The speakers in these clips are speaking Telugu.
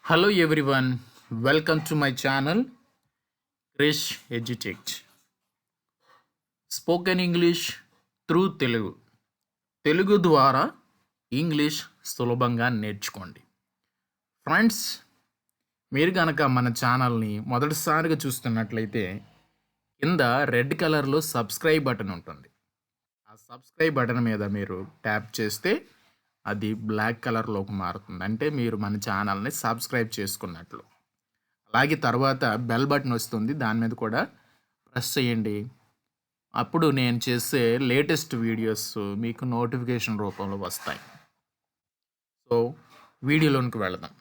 Hello everyone, welcome to my channel Chrish EduTech. Spoken English through Telugu. Telugu ద్వారా ఇంగ్లీష్ సులభంగా నేర్చుకోండి. ఫ్రెండ్స్, మీరు కనుక మన ఛానల్ని మొదటిసారిగా చూస్తున్నట్లయితే కింద రెడ్ కలర్లో సబ్స్క్రైబ్ బటన్ ఉంటుంది. ఆ సబ్స్క్రైబ్ బటన్ మీద మీరు ట్యాప్ చేస్తే అది బ్లాక్ కలర్లోకి మారుతుంది. అంటే మీరు మన ఛానల్ని సబ్స్క్రైబ్ చేసుకున్నట్లు. అలాగే తర్వాత బెల్ బటన్ వస్తుంది, దాని మీద కూడా ప్రెస్ చేయండి. అప్పుడు నేను చేసే లేటెస్ట్ వీడియోస్ మీకు నోటిఫికేషన్ రూపంలో వస్తాయి. సో వీడియోలోనికి వెళదాం.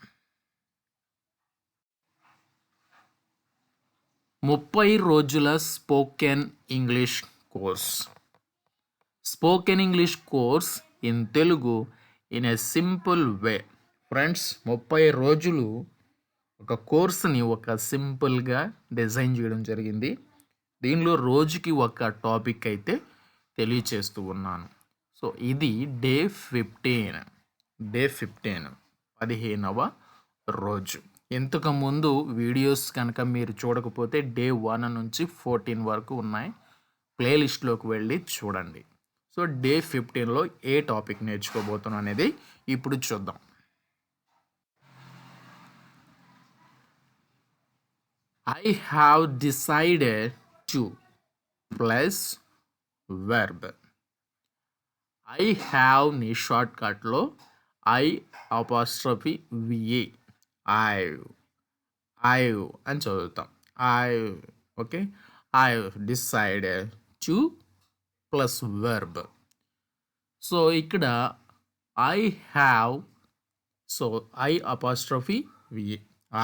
30 రోజుల spoken English course. Spoken English course in Telugu in a simple way. Friends, 30 రోజులు ఒక కోర్స్ని ఒక సింపుల్గా డిజైన్ చేయడం జరిగింది. దీనిలో రోజుకి ఒక టాపిక్ అయితే తెలియచేస్తూ ఉన్నాను. సో ఇది డే 15, 15వ రోజు. ఇంతకుముందు వీడియోస్ కనుక మీరు చూడకపోతే డే 1 నుంచి 14 వరకు ఉన్నాయి, ప్లేలిస్ట్లోకి వెళ్ళి చూడండి. సో డే 15లో ఏ టాపిక్ నేర్చుకోబోతున్నాం అనేది ఇప్పుడు చూద్దాం. I have decided to plus verb. I have ని షార్ట్ కట్లో I apostrophe VA I've అని చదువుతాం. Okay, I've decided to plus verb. So ఇక్కడ I have, so I apostrophe VA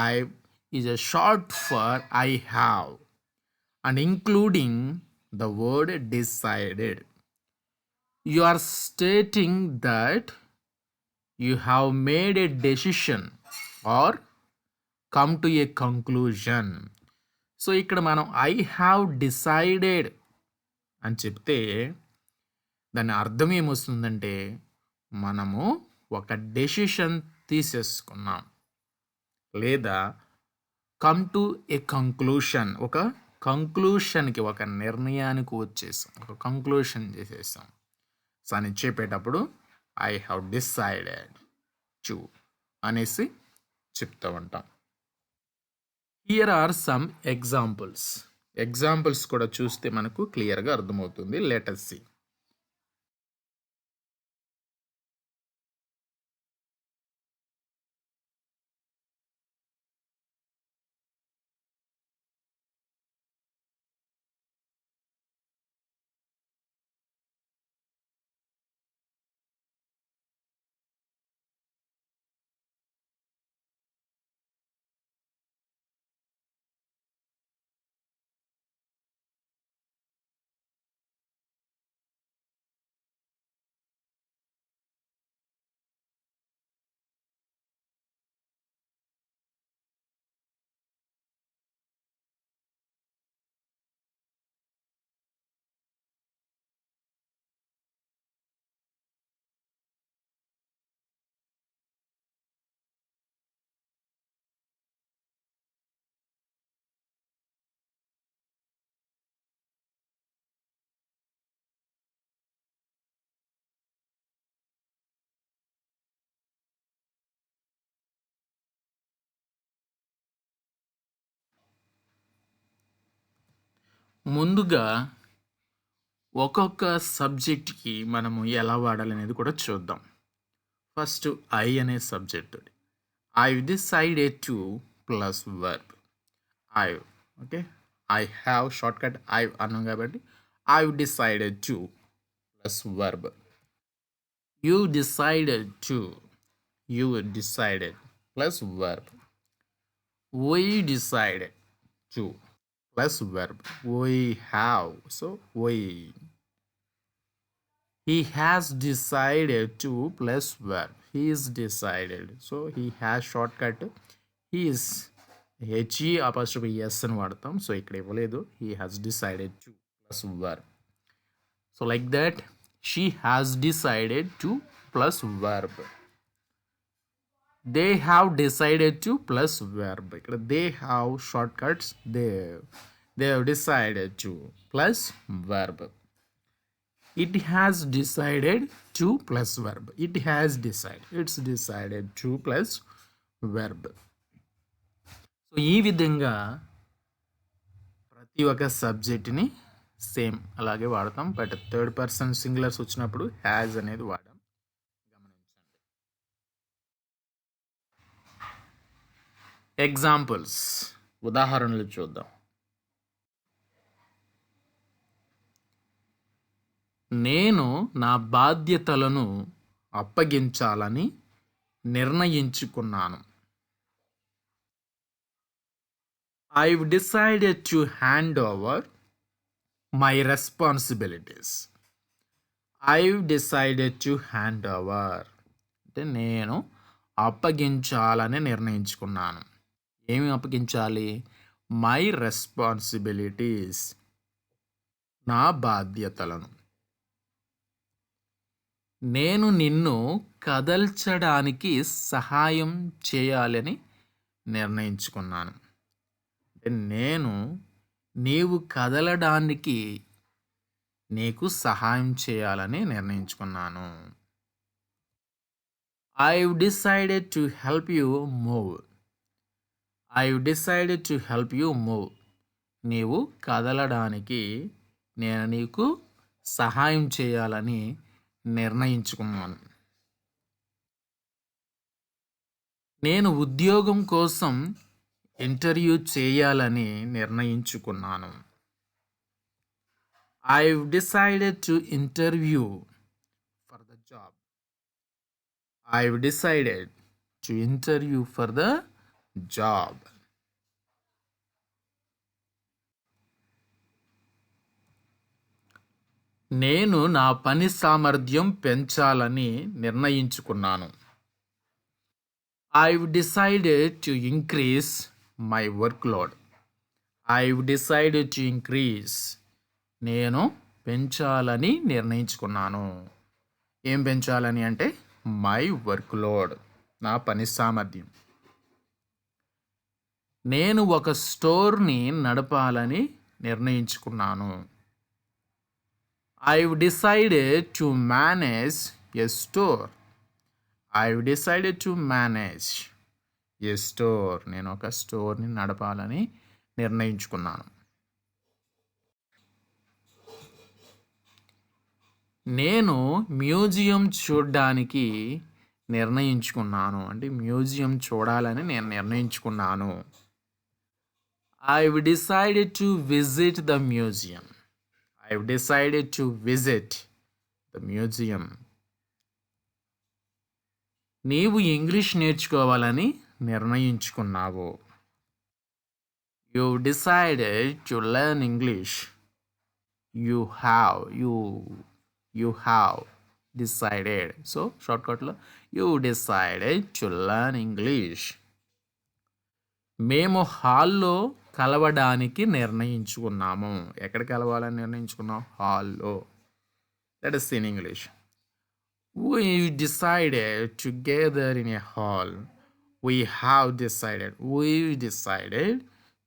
I've is a short for I have and including the word decided. You are stating that you have made a decision or come to a conclusion. So ఇక్కడ మనం I have decided అని చెప్తే దాని అర్థం ఏమొస్తుందంటే మనము ఒక డెసిషన్ తీసేసుకున్నాం, లేదా కమ్ టు ఏ కంక్లూషన్, ఒక కంక్లూషన్కి, ఒక నిర్ణయానికి వచ్చేసాం, ఒక కంక్లూషన్ చేసేసాం. సో అని చెప్పేటప్పుడు ఐ హ్యావ్ డిసైడెడ్ టు అనేసి చెప్తూ ఉంటాం. హియర్ ఆర్ సమ్ ఎగ్జాంపుల్స్ కూడా చూస్తే మనకు క్లియర్గా అర్థమవుతుంది. Let us see. ముందుగా ఒక్కొక్క సబ్జెక్ట్కి మనము ఎలా వాడాలి అనేది కూడా చూద్దాం. ఫస్ట్ ఐ అనే subject, I decided to plus verb. I, okay, I have short cut I అన్నాం కాబట్టి I decided to plus verb. You decided plus verb. We decided to plus verb. We have, so we. He has decided to plus verb. He is decided, so he has shortcut. He is he apostrophe s అని వాడతాం. సో ఇక్కడ ఇవ్వలేదు. He has decided to plus verb. So like that, she has decided to plus verb. They have decided to plus verb. ఇక్కడ they have short cuts they have decided to plus verb. It has decided to plus verb. It has it's decided to plus verb. So ఈ విధంగా ప్రతి ఒక్క సబ్జెక్ట్ని సేమ్ అలాగే వాడతాం. బట్ థర్డ్ పర్సన్ సింగులర్స్ వచ్చినప్పుడు హ్యాజ్ అనేది వాడాం. గమనించండి. ఎగ్జాంపుల్స్, ఉదాహరణలు చూద్దాం. నేను నా బాధ్యతలను అప్పగించాలని నిర్ణయించుకున్నాను. I've decided to hand over my responsibilities. I've decided to hand over. అంటే నేను అప్పగించాలని నిర్ణయించుకున్నాను. ఏమి అప్పగించాలి? మై రెస్పాన్సిబిలిటీస్, నా బాధ్యతలను. నేను నిన్ను కదల్చడానికి సహాయం చేయాలని నిర్ణయించుకున్నాను. నేను నీవు కదలడానికి నీకు సహాయం చేయాలని నిర్ణయించుకున్నాను. I've decided to help you move. I've decided to help you move. నీవు కదలడానికి నేను నీకు సహాయం చేయాలని నిర్ణయించుకున్నాను. నేను ఉద్యోగం కోసం ఇంటర్వ్యూ చేయాలని నిర్ణయించుకున్నాను. I've decided to interview for the job. I've decided to interview for the job. నేను నా పని సామర్థ్యం పెంచాలని నిర్ణయించుకున్నాను. I've decided to increase my workload. I've decided to increase. నేను పెంచాలని నిర్ణయించుకున్నాను. ఏం పెంచాలని అంటే మై వర్క్లోడ్, నా పని సామర్థ్యం. నేను ఒక స్టోర్ని నడపాలని నిర్ణయించుకున్నాను. I've decided to manage a store. I've decided to manage a store. నేను ఒక స్టోర్ని నడపాలని నిర్ణయించుకున్నాను. నేను మ్యూజియం చూడడానికి నిర్ణయించుకున్నాను. అంటే మ్యూజియం చూడాలని నేను నిర్ణయించుకున్నాను. I've decided to visit the museum. I've decided to visit the museum. నీవు ఇంగ్లీష్ నేర్చుకోవాలని నిర్ణయించుకున్నావు. You've decided to learn English. You have decided. So shortcut lo you decided to learn English. మేము హాల్లో కలవడానికి నిర్ణయించుకున్నాము. ఎక్కడ కలవాలని నిర్ణయించుకున్నాం? హాల్లో. Let us see in English. We decided to gather in a hall. We decided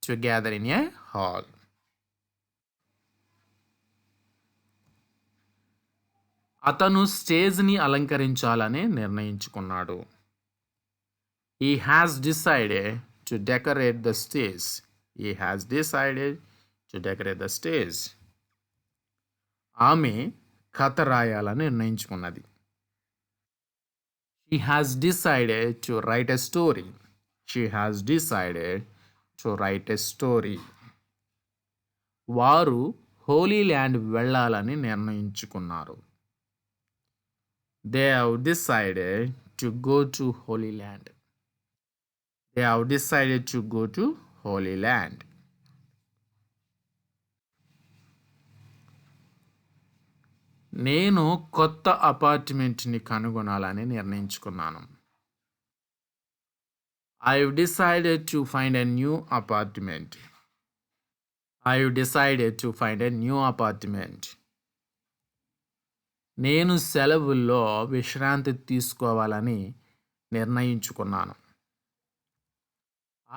to gather in a hall. అతను స్టేజ్ని అలంకరించాలని నిర్ణయించుకున్నాడు. He has decided to decorate the stage. He has decided to decorate the stage. ఆమె కథ రాయాలని నిర్ణయించుకున్నది. She has decided to write a story. She has decided to write a story. వారు హోలీ ల్యాండ్ వెళ్ళాలని నిర్ణయించుకున్నారు. They have decided to go to Holy Land. They have decided to go to Holy Land. నేను కొత్త అపార్ట్మెంట్ని కనుగొనాలని నిర్ణయించుకున్నాను. I've decided to find a new apartment. I've decided to find a new apartment. నేను సెలవుల్లో విశ్రాంతి తీసుకోవాలని నిర్ణయించుకున్నాను.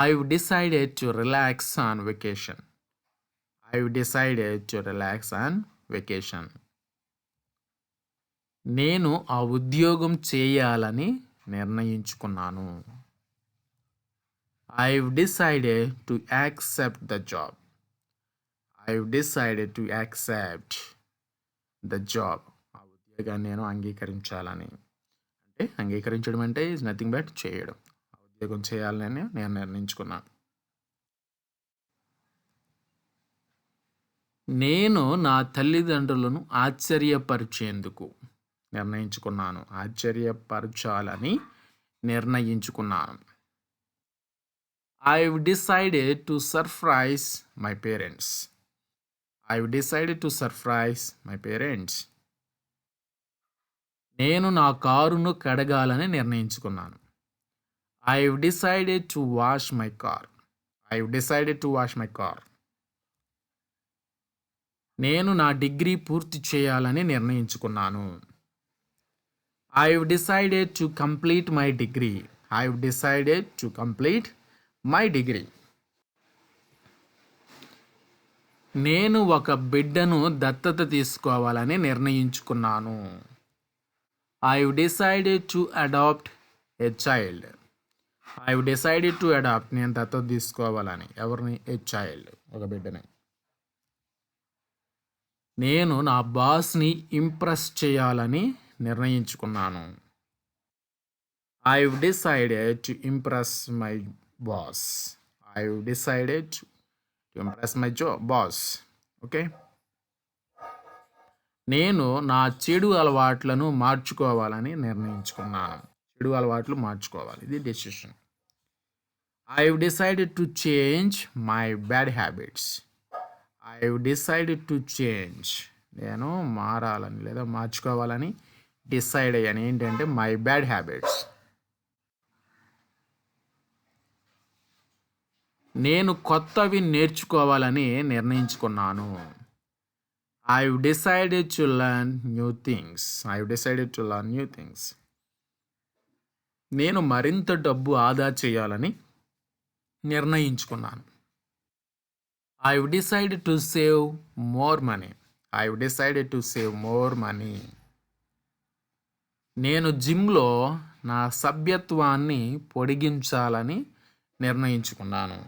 I've decided to relax on vacation. I've decided to relax on vacation. నేను ఆ ఉద్యోగం చేయాలని నిర్ణయించుకున్నాను. I've decided to accept the job. I've decided to accept the job. ఆ ఉద్యోగాన్ని నేను అంగీకరించాలని. అంటే అంగీకరించడం అంటే ఈజ్ నథింగ్ బట్ చేయడం. ఆ ఉద్యోగం చేయాలని నేను నిర్ణయించుకున్నాను. నేను నా తల్లిదండ్రులను ఆశ్చర్యపరిచేందుకు నిర్ణయించుకున్నాను. ఆశ్చర్యపరచాలని నిర్ణయించుకున్నాను. I've decided to surprise my parents. I've decided to surprise my parents. నేను నా కారును కడగాలని నిర్ణయించుకున్నాను. I've decided to wash my car. I've decided to wash my car. నేను నా డిగ్రీ పూర్తి చేయాలని నిర్ణయించుకున్నాను. I've decided to complete my degree. I've decided to complete my degree. నేను ఒక బిడ్డను దత్తత తీసుకోవాలని నిర్ణయించుకున్నాను. I've decided to adopt a child. I've decided to adopt. నేను దత్తత తీసుకోవాలని ఎవరిని? A child, ఒక బిడ్డని. నేను నా బాస్ని ఇంప్రెస్ చేయాలని నిర్ణయించుకున్నాను. I've decided to impress my boss. I've decided to impress my boss. Okay. నేను నా చెడు అలవాట్లను మార్చుకోవాలని నిర్ణయించుకున్నాను. చెడు అలవాట్లు మార్చుకోవాలి. ఇది decision. I've decided to change my bad habits. I've decided to change. నేను మారాలని లేదా మార్చుకోవాలని డిసైడ్ అయ్యాను. ఏంటంటే మై బ్యాడ్ హ్యాబిట్స్. నేను కొత్తవి నేర్చుకోవాలని నిర్ణయించుకున్నాను. I've decided to learn new things. I've decided to learn new things. నేను మరింత డబ్బు ఆదా చేయాలని నిర్ణయించుకున్నాను. I've decided to save more money. I've decided to save more money. నేను జిమ్లో నా సభ్యత్వాన్ని పొడిగించాలని నిర్ణయించుకున్నాను.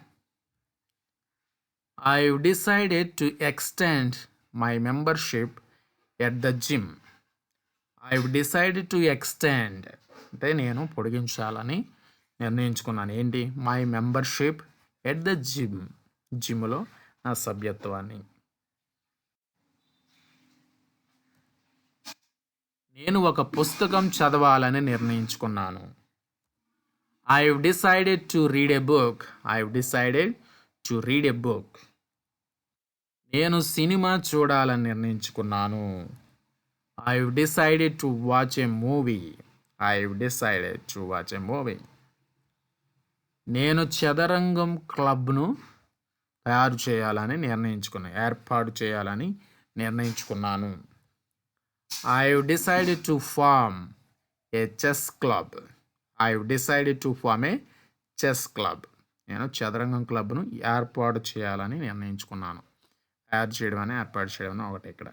I've decided to extend my membership at the gym. I've decided to extend అంటే నేను పొడిగించాలని నిర్ణయించుకున్నాను. ఏంటి? My membership at the gym. జిమ్లో నా సభ్యత్వాన్ని. నేను ఒక పుస్తకం చదవాలని నిర్ణయించుకున్నాను. I've decided to read a book. I've decided to read a book. నేను సినిమా చూడాలని నిర్ణయించుకున్నాను. I've decided to watch a movie. I've decided to watch a movie. నేను చదరంగం క్లబ్ను ఏర్పాటు చేయాలని నిర్ణయించుకున్నాను. I've decided to form a chess club. I've decided to form a chess club. నేను చదరంగం క్లబ్ను ఏర్పాటు చేయాలని నిర్ణయించుకున్నాను. ఏర్పాటు చేయడం ఒకటి ఇక్కడ.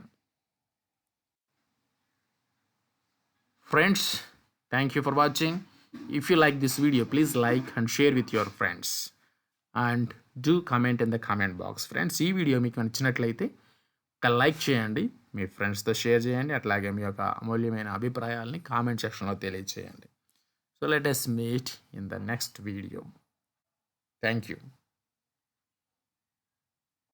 Friends, thank you for watching. If you like this video, please like and share with your friends. And do comment in the comment box. Friends, ఈ వీడియో మీకు నచ్చినట్లయితే ఒక లైక్ చేయండి, మీ ఫ్రెండ్స్తో షేర్ చేయండి, అట్లాగే మీ యొక్క అమూల్యమైన అభిప్రాయాలని కామెంట్ సెక్షన్లో తెలియజేయండి. So let us meet in the next video. Thank you.